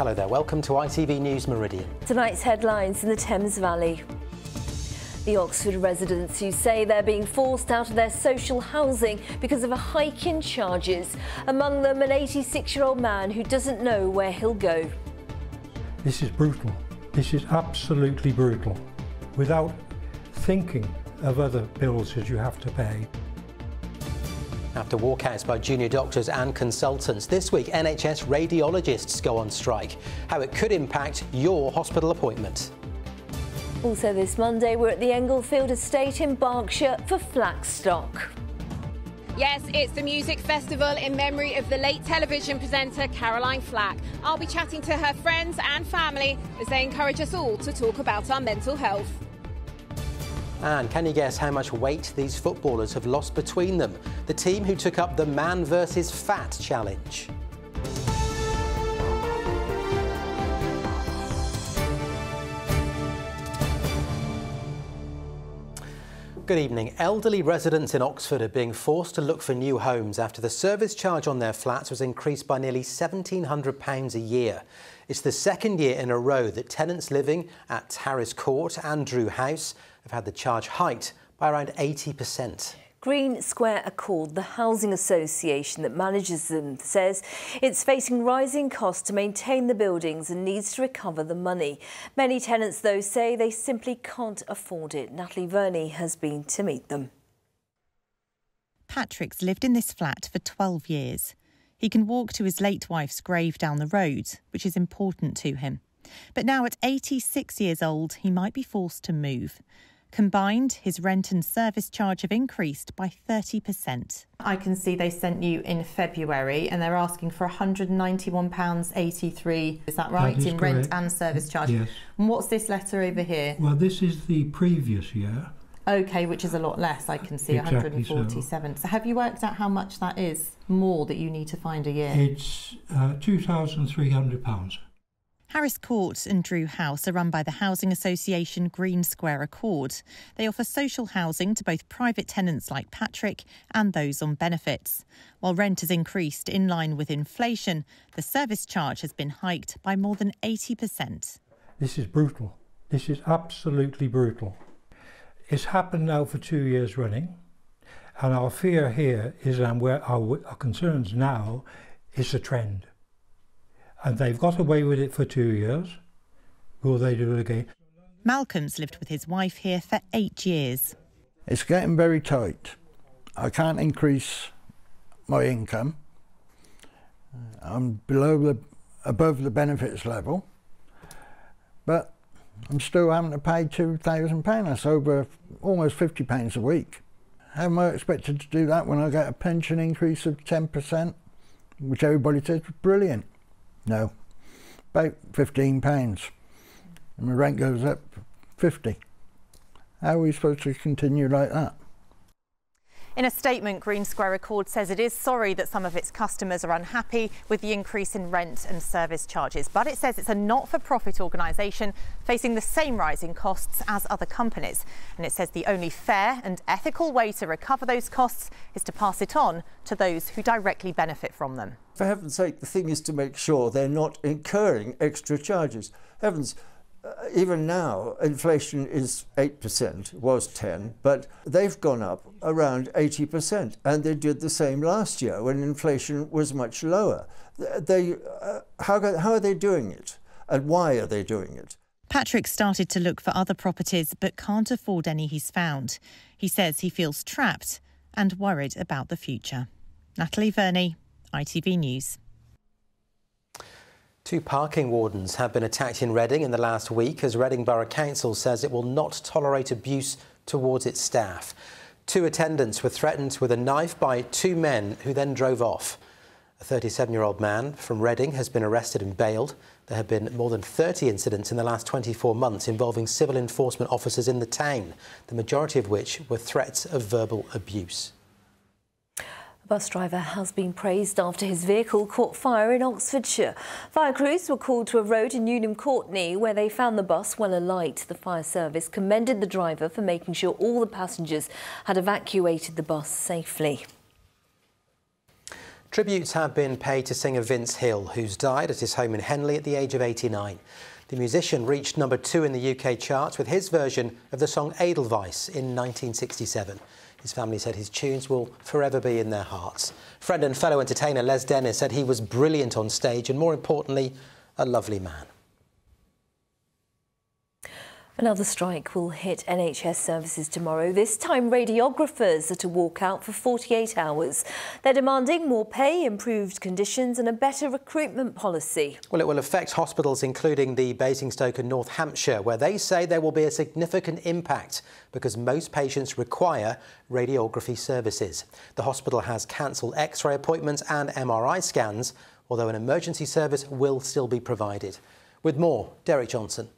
Hello there, welcome to ITV News Meridian. Tonight's headlines in the Thames Valley. The Oxford residents who say they're being forced out of their social housing because of a hike in charges. Among them, an 86-year-old man who doesn't know where he'll go. This is brutal. This is absolutely brutal. Without thinking of other bills that you have to pay. After walkouts by junior doctors and consultants, this week NHS radiologists go on strike. How it could impact your hospital appointment. Also this Monday, we're at the Englefield estate in Berkshire for Flackstock. Yes, it's the music festival in memory of the late television presenter Caroline Flack. I'll be chatting to her friends and family as they encourage us all to talk about our mental health. And can you guess how much weight these footballers have lost between them? The team who took up the Man versus Fat challenge. Good evening. Elderly residents in Oxford are being forced to look for new homes after the service charge on their flats was increased by nearly £1,700 a year. It's the second year in a row that tenants living at Harris Court and Drew House have had the charge hiked by around 80%. Green Square Accord, the housing association that manages them, says it's facing rising costs to maintain the buildings and needs to recover the money. Many tenants, though, say they simply can't afford it. Natalie Verney has been to meet them. Patrick's lived in this flat for 12 years. He can walk to his late wife's grave down the road, which is important to him. But now at 86 years old, he might be forced to move. Combined, his rent and service charge have increased by 30%. I can see they sent you in February and they're asking for £191.83. Is that right? That is in correct. Rent and service charge? Yes. And what's this letter over here? Well, this is the previous year. OK, which is a lot less, I can see, Exactly 147. So have you worked out how much that is more that you need to find a year? It's £2,300. Harris Court and Drew House are run by the housing association Green Square Accord. They offer social housing to both private tenants like Patrick and those on benefits. While rent has increased in line with inflation, the service charge has been hiked by more than 80%. This is brutal. This is absolutely brutal. It's happened now for 2 years running, and our fear here is, and where our concerns now, is the trend. And they've got away with it for 2 years. Will they do it again? Malcolm's lived with his wife here for 8 years. It's getting very tight. I can't increase my income. I'm above the benefits level, but I'm still having to pay £2,000. That's over almost £50 a week. How am I expected to do that when I get a pension increase of 10%, which everybody says is brilliant? No, about £15, and my rent goes up 50. How are we supposed to continue like that? In a statement, Green Square Accord says it is sorry that some of its customers are unhappy with the increase in rent and service charges, but it says it's a not-for-profit organisation facing the same rising costs as other companies. And it says the only fair and ethical way to recover those costs is to pass it on to those who directly benefit from them. For heaven's sake, the thing is to make sure they're not incurring extra charges. Heavens, even now, inflation is 8%, was 10%, but they've gone up around 80%, and they did the same last year when inflation was much lower. How are they doing it, and why are they doing it? Patrick started to look for other properties but can't afford any he's found. He says he feels trapped and worried about the future. Natalie Verney, ITV News. 2 parking wardens have been attacked in Reading in the last week as Reading Borough Council says it will not tolerate abuse towards its staff. 2 attendants were threatened with a knife by 2 men who then drove off. A 37-year-old man from Reading has been arrested and bailed. There have been more than 30 incidents in the last 24 months involving civil enforcement officers in the town, the majority of which were threats of verbal abuse. A bus driver has been praised after his vehicle caught fire in Oxfordshire. Fire crews were called to a road in Newnham Courtney where they found the bus well alight. The fire service commended the driver for making sure all the passengers had evacuated the bus safely. Tributes have been paid to singer Vince Hill, who's died at his home in Henley at the age of 89. The musician reached #2 in the UK charts with his version of the song Edelweiss in 1967. His family said his tunes will forever be in their hearts. Friend and fellow entertainer Les Dennis said he was brilliant on stage and, more importantly, a lovely man. Another strike will hit NHS services tomorrow. This time, radiographers are to walk out for 48 hours. They're demanding more pay, improved conditions and a better recruitment policy. Well, it will affect hospitals, including the Basingstoke and North Hampshire, where they say there will be a significant impact because most patients require radiography services. The hospital has cancelled X-ray appointments and MRI scans, although an emergency service will still be provided. With more, Derek Johnson.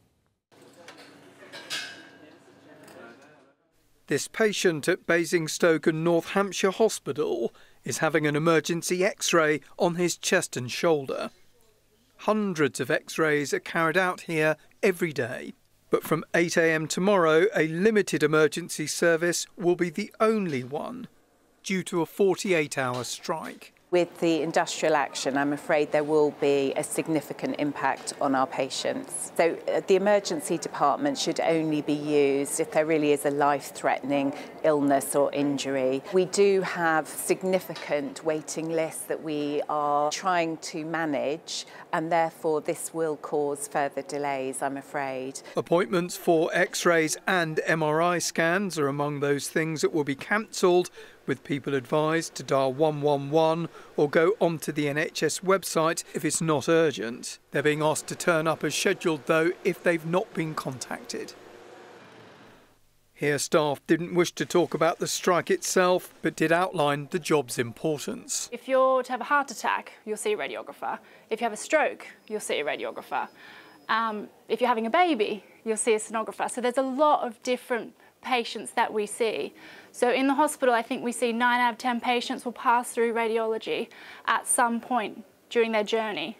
This patient at Basingstoke and North Hampshire Hospital is having an emergency X-ray on his chest and shoulder. Hundreds of X-rays are carried out here every day. But from 8 a.m. tomorrow, a limited emergency service will be the only one due to a 48-hour strike. With the industrial action, I'm afraid there will be a significant impact on our patients. So the emergency department should only be used if there really is a life-threatening illness or injury. We do have significant waiting lists that we are trying to manage, and therefore this will cause further delays, I'm afraid. Appointments for X-rays and MRI scans are among those things that will be cancelled, with people advised to dial 111 or go onto the NHS website if it's not urgent. They're being asked to turn up as scheduled, though, if they've not been contacted. Here, staff didn't wish to talk about the strike itself, but did outline the job's importance. If you're to have a heart attack, you'll see a radiographer. If you have a stroke, you'll see a radiographer. If you're having a baby, you'll see a sonographer. So there's a lot of different patients that we see. So in the hospital, I think we see 9 out of 10 patients will pass through radiology at some point during their journey.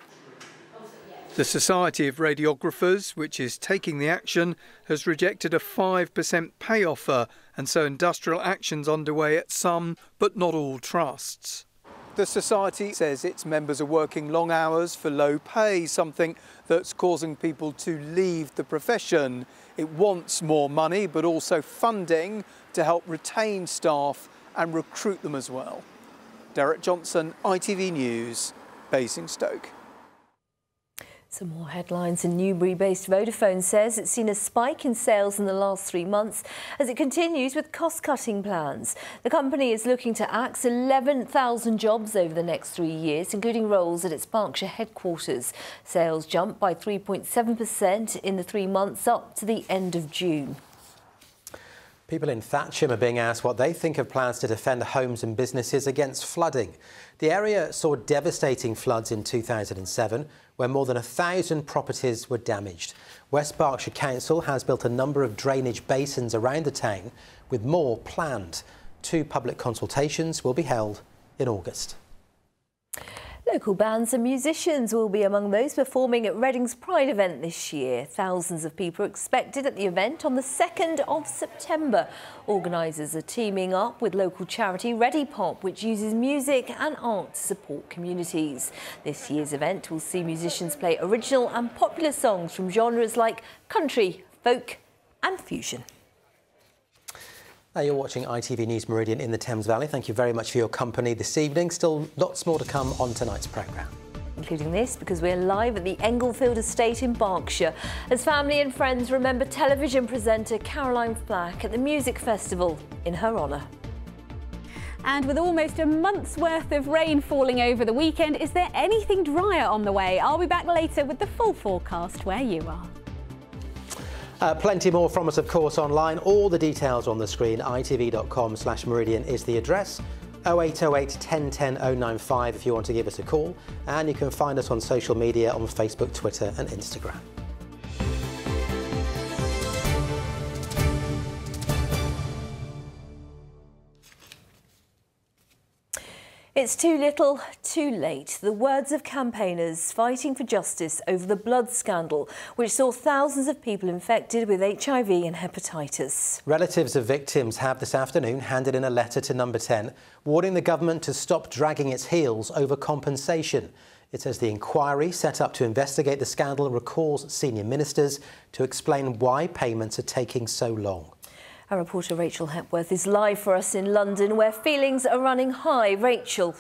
The Society of Radiographers, which is taking the action, has rejected a 5% pay offer, and so industrial action's underway at some, but not all, trusts. The Society says its members are working long hours for low pay, something that's causing people to leave the profession. It wants more money, but also funding to help retain staff and recruit them as well. Derek Johnson, ITV News, Basingstoke. Some more headlines. A Newbury-based Vodafone says it's seen a spike in sales in the last 3 months as it continues with cost-cutting plans. The company is looking to axe 11,000 jobs over the next 3 years, including roles at its Berkshire headquarters. Sales jumped by 3.7% in the 3 months up to the end of June. People in Thatcham are being asked what they think of plans to defend homes and businesses against flooding. The area saw devastating floods in 2007, where more than 1,000 properties were damaged. West Berkshire Council has built a number of drainage basins around the town, with more planned. 2 public consultations will be held in August. Local bands and musicians will be among those performing at Reading's Pride event this year. Thousands of people are expected at the event on the 2nd of September. Organisers are teaming up with local charity Ready Pop, which uses music and art to support communities. This year's event will see musicians play original and popular songs from genres like country, folk and fusion. You're watching ITV News Meridian in the Thames Valley. Thank you very much for your company this evening. Still lots more to come on tonight's programme. Including this, because we're live at the Englefield estate in Berkshire as family and friends remember television presenter Caroline Flack at the music festival in her honour. And with almost a month's worth of rain falling over the weekend, is there anything drier on the way? I'll be back later with the full forecast where you are. Plenty more from us, of course, online. All the details on the screen. itv.com/Meridian is the address. 0808 1010 095 if you want to give us a call. And you can find us on social media on Facebook, Twitter and Instagram. It's too little, too late. The words of campaigners fighting for justice over the blood scandal, which saw thousands of people infected with HIV and hepatitis. Relatives of victims have this afternoon handed in a letter to Number 10, warning the government to stop dragging its heels over compensation. It says the inquiry set up to investigate the scandal recalls senior ministers to explain why payments are taking so long. Our reporter Rachel Hepworth is live for us in London, where feelings are running high. Rachel.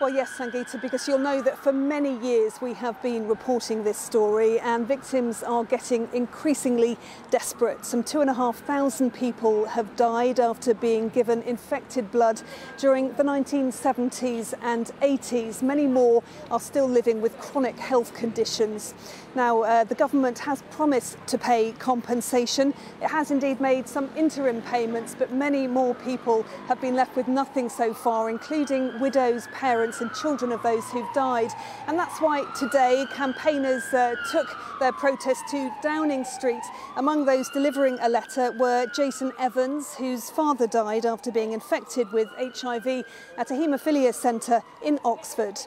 Well, yes, Sangeeta, because you'll know that for many years we have been reporting this story and victims are getting increasingly desperate. Some 2,500 people have died after being given infected blood during the 1970s and 80s. Many more are still living with chronic health conditions. Now, the government has promised to pay compensation. It has indeed made some interim payments, but many more people have been left with nothing so far, including widows, parents and children of those who've died. And that's why today campaigners took their protest to Downing Street. Among those delivering a letter were Jason Evans, whose father died after being infected with HIV at a haemophilia centre in Oxford.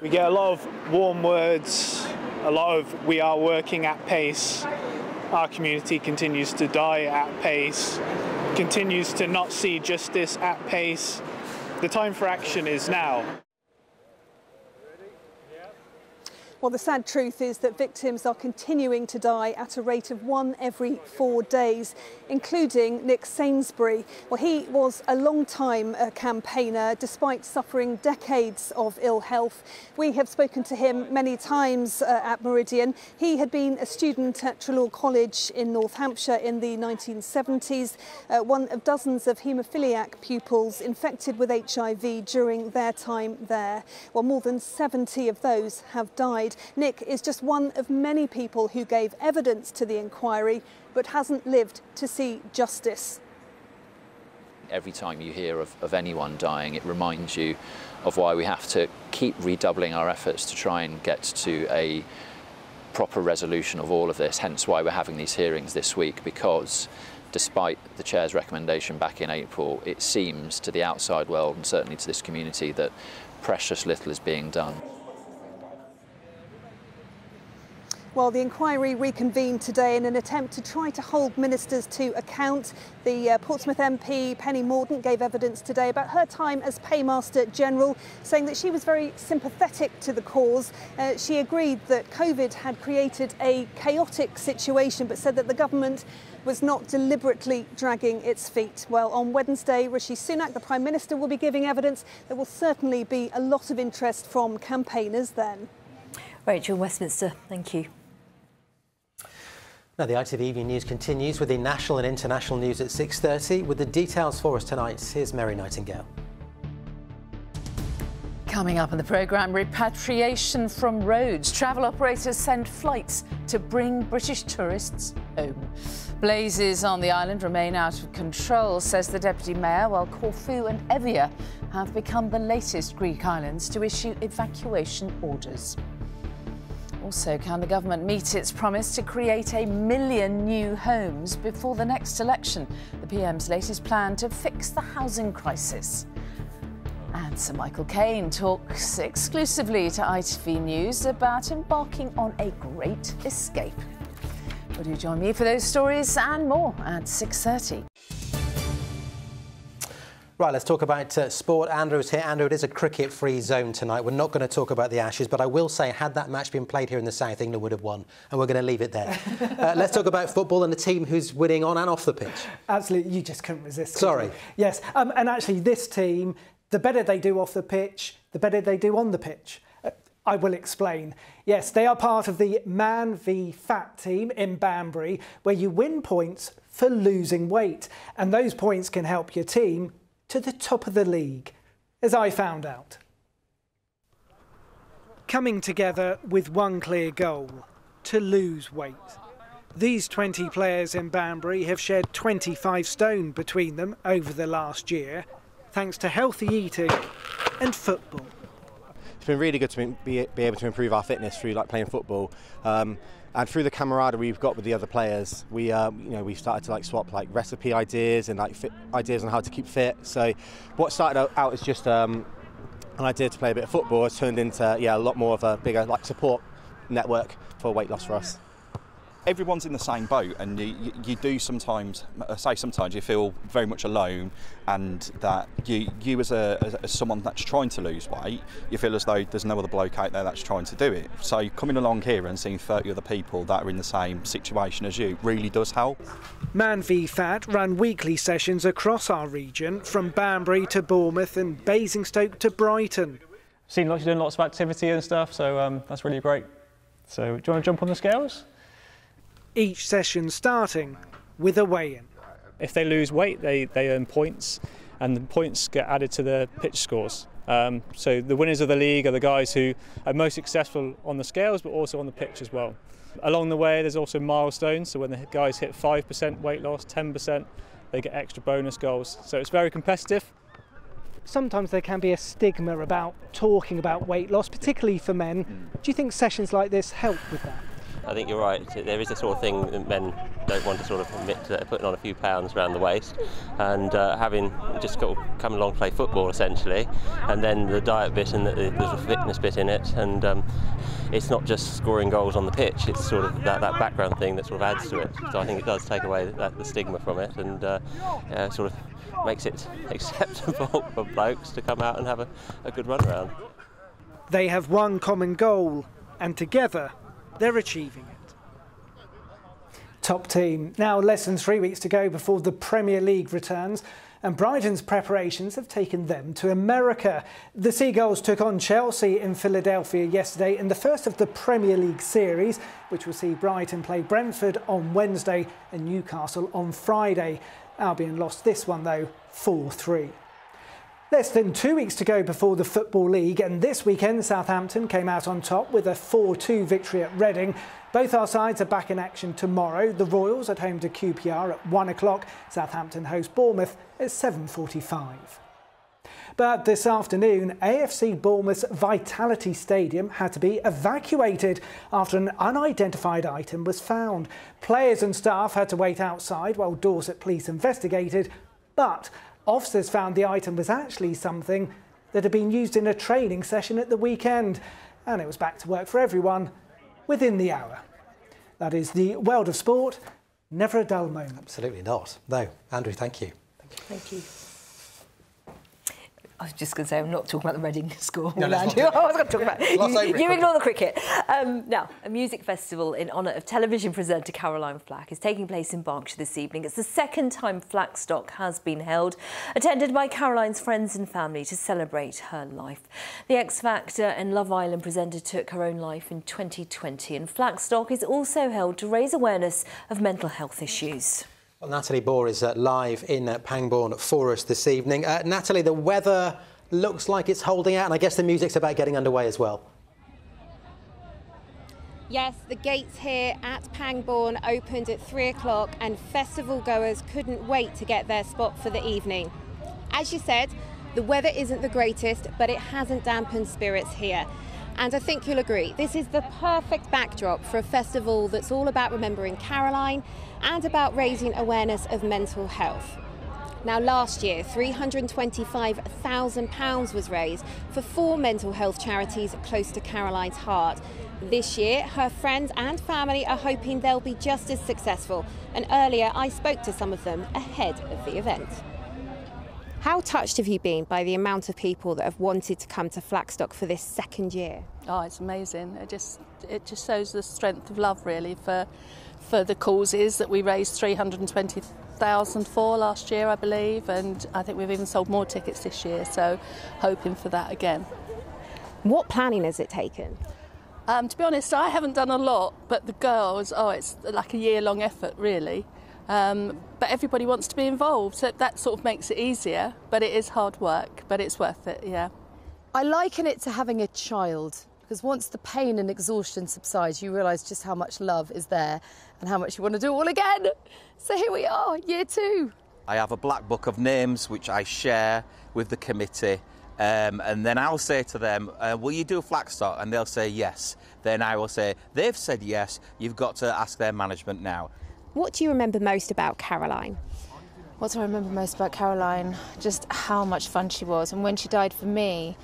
We get a lot of warm words, a lot of "we are working at pace." Our community continues to die at pace, continues to not see justice at pace. The time for action is now. Well, the sad truth is that victims are continuing to die at a rate of 1 every 4 days, including Nick Sainsbury. Well, he was a long-time campaigner, despite suffering decades of ill health. We have spoken to him many times at Meridian. He had been a student at Trelaw College in North Hampshire in the 1970s, one of dozens of haemophiliac pupils infected with HIV during their time there. Well, more than 70 of those have died. Nick is just one of many people who gave evidence to the inquiry but hasn't lived to see justice. Every time you hear of anyone dying, it reminds you of why we have to keep redoubling our efforts to try and get to a proper resolution of all of this, hence why we're having these hearings this week, because despite the Chair's recommendation back in April, it seems to the outside world and certainly to this community that precious little is being done. Well, the inquiry reconvened today in an attempt to try to hold ministers to account. The Portsmouth MP, Penny Mordaunt, gave evidence today about her time as Paymaster General, saying that she was very sympathetic to the cause. She agreed that COVID had created a chaotic situation, but said that the government was not deliberately dragging its feet. Well, on Wednesday, Rishi Sunak, the Prime Minister, will be giving evidence. There will certainly be a lot of interest from campaigners then. Rachel, Westminster, thank you. Now, the ITV Evening News continues with the national and international news at 6:30. With the details for us tonight, here's Mary Nightingale. Coming up in the programme, repatriation from Rhodes. Travel operators send flights to bring British tourists home. Blazes on the island remain out of control, says the Deputy Mayor, while Corfu and Evia have become the latest Greek islands to issue evacuation orders. Also, can the government meet its promise to create 1 million new homes before the next election? The PM's latest plan to fix the housing crisis. And Sir Michael Caine talks exclusively to ITV News about embarking on a great escape. Will you join me for those stories and more at 6:30? Right, let's talk about sport. Andrew's here. Andrew, it is a cricket-free zone tonight. We're not going to talk about the Ashes, but I will say, had that match been played here in the South, England would have won, and we're going to leave it there. Let's talk about football and the team who's winning on and off the pitch. Absolutely, you just couldn't resist. Sorry. Yes, and actually this team, the better they do off the pitch, the better they do on the pitch. I will explain. Yes, they are part of the Man v Fat team in Banbury, where you win points for losing weight, and those points can help your team to the top of the league, as I found out. Coming together with one clear goal, to lose weight. These 20 players in Banbury have shed 25 stone between them over the last year, thanks to healthy eating and football. It's been really good to be able to improve our fitness through playing football. And through the camaraderie we've got with the other players, we started to swap recipe ideas and ideas on how to keep fit. So what started out as just an idea to play a bit of football has turned into a lot more of a bigger support network for weight loss for us. Everyone's in the same boat, and you do sometimes you feel very much alone, and that you as someone that's trying to lose weight, you feel as though there's no other bloke out there that's trying to do it. So coming along here and seeing 30 other people that are in the same situation as you really does help. Man v Fat run weekly sessions across our region, from Banbury to Bournemouth and Basingstoke to Brighton. Seen you're doing lots of activity and stuff, so that's really great. So do you want to jump on the scales? Each session starting with a weigh-in. If they lose weight, they earn points, and the points get added to the pitch scores. So the winners of the league are the guys who are most successful on the scales, but also on the pitch as well. Along the way, there's also milestones. So when the guys hit 5% weight loss, 10%, they get extra bonus goals. So it's very competitive. Sometimes there can be a stigma about talking about weight loss, particularly for men. Do you think sessions like this help with that? I think you're right. There is a sort of thing that men don't want to sort of admit to putting on a few pounds around the waist, and having just got to come along and play football essentially, and then the diet bit and the fitness bit in it, and it's not just scoring goals on the pitch, it's sort of that background thing that sort of adds to it. So I think it does take away the stigma from it, and sort of makes it acceptable for blokes to come out and have a good run around. They have one common goal, and together they're achieving it. Top team. Now less than 3 weeks to go before the Premier League returns, and Brighton's preparations have taken them to America. The Seagulls took on Chelsea in Philadelphia yesterday in the first of the Premier League series, which will see Brighton play Brentford on Wednesday and Newcastle on Friday. Albion lost this one though, 4-3. Less than 2 weeks to go before the Football League, and this weekend Southampton came out on top with a 4-2 victory at Reading. Both our sides are back in action tomorrow. The Royals at home to QPR at 1 o'clock. Southampton host Bournemouth at 7:45. But this afternoon, AFC Bournemouth's Vitality Stadium had to be evacuated after an unidentified item was found. Players and staff had to wait outside while Dorset police investigated, but officers found the item was actually something that had been used in a training session at the weekend, and it was back to work for everyone within the hour. That is the world of sport. Never a dull moment. Absolutely not. No. Andrew, thank you. Thank you. I was just going to say, I'm not talking about the Reading score. No, I was going to talk about you ignore the cricket. Now, a music festival in honour of television presenter Caroline Flack is taking place in Berkshire this evening. It's the second time Flackstock has been held, attended by Caroline's friends and family to celebrate her life. The X Factor and Love Island presenter took her own life in 2020, and Flackstock is also held to raise awareness of mental health issues. Well, Natalie Bohr is live in Pangbourne for us this evening. Natalie, the weather looks like it's holding out, and I guess the music's about getting underway as well. Yes, the gates here at Pangbourne opened at 3 o'clock, and festival goers couldn't wait to get their spot for the evening. As you said, the weather isn't the greatest, but it hasn't dampened spirits here. And I think you'll agree, this is the perfect backdrop for a festival that's all about remembering Caroline and about raising awareness of mental health. Now, last year, £325,000 was raised for 4 mental health charities close to Caroline's heart. This year, her friends and family are hoping they'll be just as successful. And earlier, I spoke to some of them ahead of the event. How touched have you been by the amount of people that have wanted to come to Flackstock for this second year? Oh, it's amazing. It just shows the strength of love, really, for the causes that we raised £320,000 for last year, I believe, and I think we've even sold more tickets this year, so hoping for that again. What planning has it taken? To be honest, I haven't done a lot, but the girls, it's like a year-long effort, really. But everybody wants to be involved, so that sort of makes it easier, but it is hard work, but it's worth it, yeah. I liken it to having a child, because once the pain and exhaustion subsides, you realise just how much love is there and how much you want to do all again. So here we are, year 2. I have a black book of names which I share with the committee, And then I'll say to them, will you do a flag stop? And they'll say yes. Then I will say, they've said yes, you've got to ask their management now. What do you remember most about Caroline? What do I remember most about Caroline? Just how much fun she was. And when she died for me,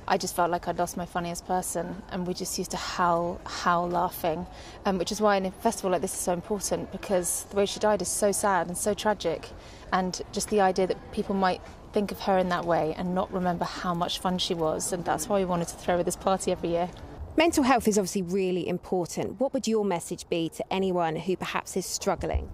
I just felt like I'd lost my funniest person, and we just used to howl laughing, which is why in a festival like this is so important, because the way she died is so sad and so tragic, and just the idea that people might think of her in that way and not remember how much fun she was, and that's why we wanted to throw her this party every year. Mental health is obviously really important. What would your message be to anyone who perhaps is struggling?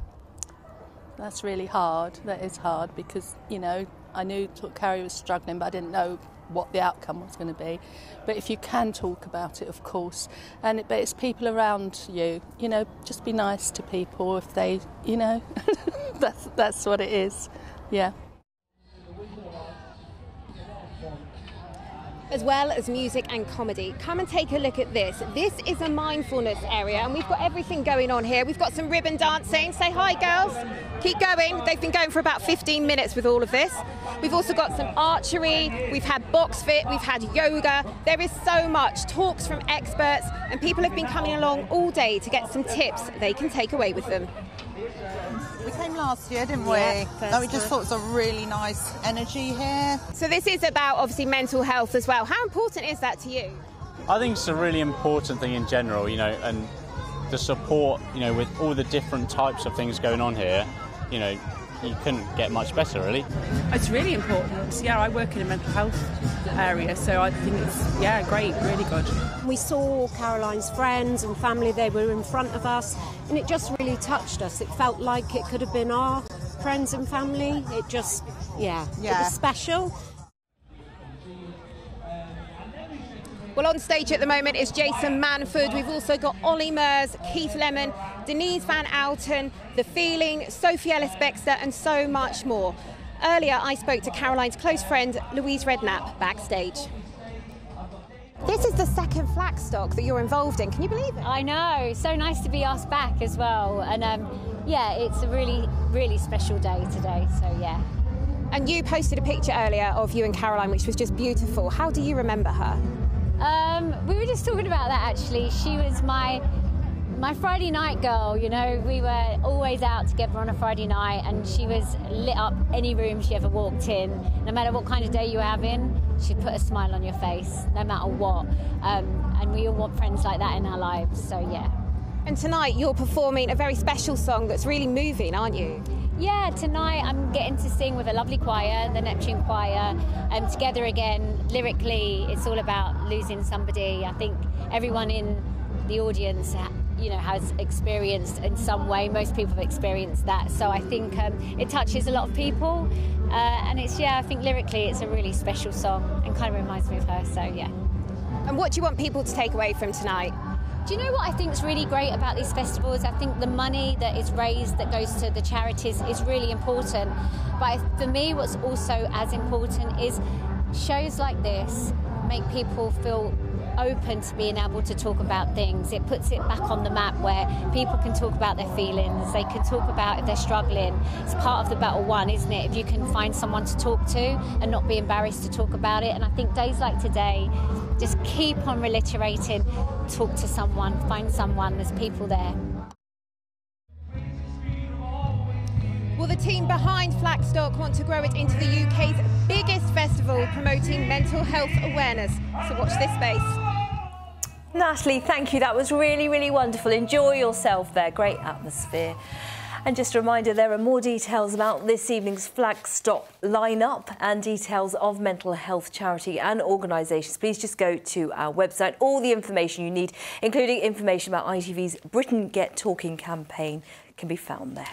That's really hard. That is hard because, you know, I knew Carrie was struggling, but I didn't know what the outcome was going to be. But if you can talk about it, of course, but it's people around you, you know, just be nice to people if they, you know, that's what it is, yeah. As well as music and comedy. Come and take a look at this. This is a mindfulness area, and we've got everything going on here. We've got some ribbon dancing. Say hi, girls. Keep going. They've been going for about 15 minutes with all of this. We've also got some archery. We've had box fit. We've had yoga. There is so much. Talks from experts, and people have been coming along all day to get some tips they can take away with them. We came last year, didn't we? Yeah, we just thought it was a really nice energy here. So this is about, obviously, mental health as well. How important is that to you? I think it's a really important thing in general, you know, and the support, you know, with all the different types of things going on here, you know, you couldn't get much better, really. It's really important. Yeah, I work in a mental health area, so I think it's, yeah, great, really good. We saw Caroline's friends and family, they were in front of us, and it just really touched us. It felt like it could have been our friends and family. It just, yeah. It was special. Well, on stage at the moment is Jason Manford. We've also got Ollie Murs, Keith Lemon, Denise Van Outen, The Feeling, Sophie Ellis-Bextor, and so much more. Earlier, I spoke to Caroline's close friend, Louise Redknapp, backstage. This is the second Flagstock that you're involved in. Can you believe it? I know. So nice to be asked back as well. And yeah, it's a really, really special day today. So yeah. And you posted a picture earlier of you and Caroline, which was just beautiful. How do you remember her? We were just talking about that actually. She was my Friday night girl, you know. We were always out together on a Friday night, and she was lit up any room she ever walked in. No matter what kind of day you were having, she'd put a smile on your face, no matter what. And we all want friends like that in our lives, so yeah. And tonight you're performing a very special song that's really moving, aren't you? Yeah, tonight I'm getting to sing with a lovely choir, the Neptune Choir, together again. Lyrically, it's all about losing somebody. I think everyone in the audience, you know, has experienced in some way. Most people have experienced that. So I think it touches a lot of people. And it's, yeah, I think lyrically it's a really special song and kind of reminds me of her, so yeah. And what do you want people to take away from tonight? Do you know what I think is really great about these festivals? I think the money that is raised that goes to the charities is really important. But for me, what's also as important is shows like this make people feel open to being able to talk about things. It puts it back on the map where people can talk about their feelings, they can talk about if they're struggling. It's part of the battle won, isn't it? If you can find someone to talk to and not be embarrassed to talk about it. And I think days like today, just keep on reiterating, talk to someone, find someone, there's people there. Well, the team behind Flagstock want to grow it into the UK's biggest festival promoting mental health awareness. So watch this space. Natalie, thank you. That was really, really wonderful. Enjoy yourself there. Great atmosphere. And just a reminder, there are more details about this evening's Flagstock lineup and details of mental health charity and organisations. Please just go to our website. All the information you need, including information about ITV's Britain Get Talking campaign, can be found there.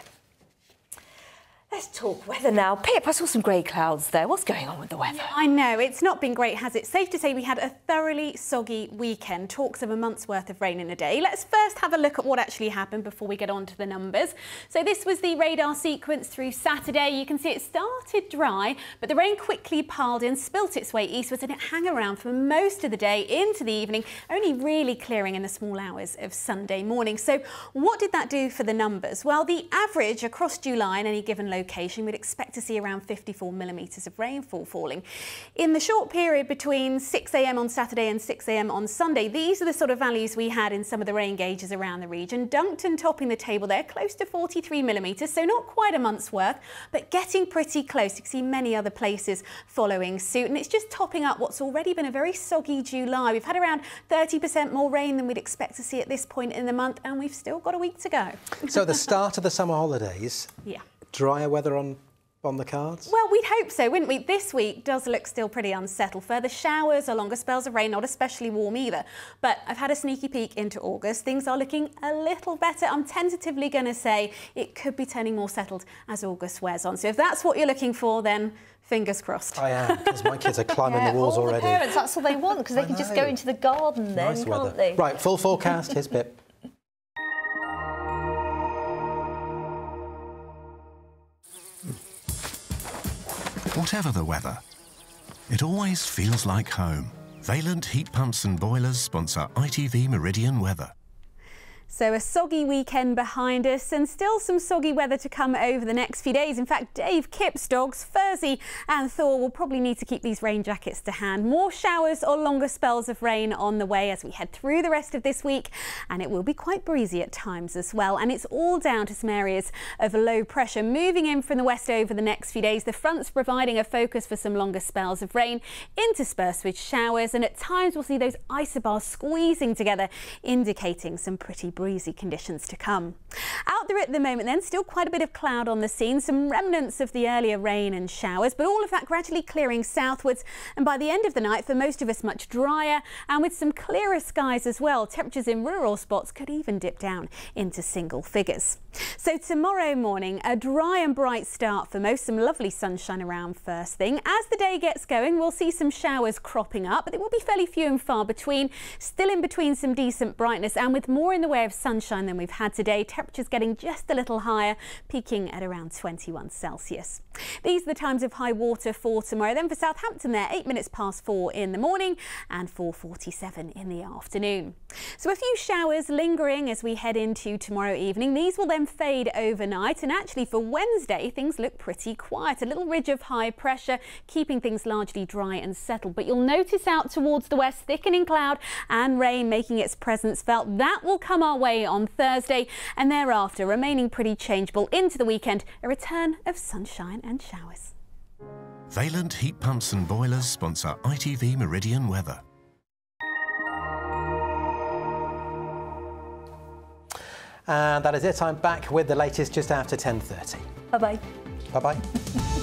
Let's talk weather now. Pip, I saw some grey clouds there. What's going on with the weather? Yeah, I know, it's not been great, has it? Safe to say we had a thoroughly soggy weekend. Talks of a month's worth of rain in a day. Let's first have a look at what actually happened before we get on to the numbers. So this was the radar sequence through Saturday. You can see it started dry, but the rain quickly piled in, spilt its way eastwards, and it hung around for most of the day into the evening, only really clearing in the small hours of Sunday morning. So what did that do for the numbers? Well, the average across July in any given location. We'd expect to see around 54 millimetres of rainfall falling. In the short period between 6 a.m. on Saturday and 6 a.m. on Sunday, these are the sort of values we had in some of the rain gauges around the region. Duncton topping the table there, close to 43 millimetres, so not quite a month's worth, but getting pretty close. You can see many other places following suit, and it's just topping up what's already been a very soggy July. We've had around 30% more rain than we'd expect to see at this point in the month, and we've still got a week to go. So at the start of the summer holidays, yeah, drier weather on the cards? Well, we'd hope so, wouldn't we? This week does look still pretty unsettled. Further showers or longer spells of rain, not especially warm either. But I've had a sneaky peek into August. Things are looking a little better. I'm tentatively going to say it could be turning more settled as August wears on. So if that's what you're looking for, then fingers crossed. I am, because my kids are climbing the walls already. The parents, that's all they want, because they can just go into the garden then, nice can't weather. they? Right, full forecast. Here's Pip. Whatever the weather, it always feels like home. Valent Heat Pumps and Boilers sponsor ITV Meridian Weather. So a soggy weekend behind us and still some soggy weather to come over the next few days. In fact, Dave Kipp's dogs, Furzy and Thor, will probably need to keep these rain jackets to hand. More showers or longer spells of rain on the way as we head through the rest of this week, and it will be quite breezy at times as well. And it's all down to some areas of low pressure moving in from the west over the next few days. The front's providing a focus for some longer spells of rain, interspersed with showers, and at times we'll see those isobars squeezing together, indicating some pretty breezy conditions to come. Out there at the moment then, still quite a bit of cloud on the scene, some remnants of the earlier rain and showers, but all of that gradually clearing southwards, and by the end of the night for most of us much drier and with some clearer skies as well. Temperatures in rural spots could even dip down into single figures. So tomorrow morning, a dry and bright start for most, some lovely sunshine around first thing. As the day gets going, we'll see some showers cropping up, but they will be fairly few and far between, still in between some decent brightness and with more in the way of sunshine than we've had today. Temperatures getting just a little higher, peaking at around 21 Celsius. These are the times of high water for tomorrow. Then for Southampton there, 8 minutes past 4 in the morning and 4:47 in the afternoon. So a few showers lingering as we head into tomorrow evening. These will then fade overnight, and actually for Wednesday things look pretty quiet. A little ridge of high pressure keeping things largely dry and settled, but you'll notice out towards the west thickening cloud and rain making its presence felt. That will come our way on Thursday, and thereafter remaining pretty changeable into the weekend, a return of sunshine and showers. Valent Heat Pumps and Boilers sponsor ITV Meridian Weather. And that is it. I'm back with the latest just after 10:30. Bye-bye. Bye-bye.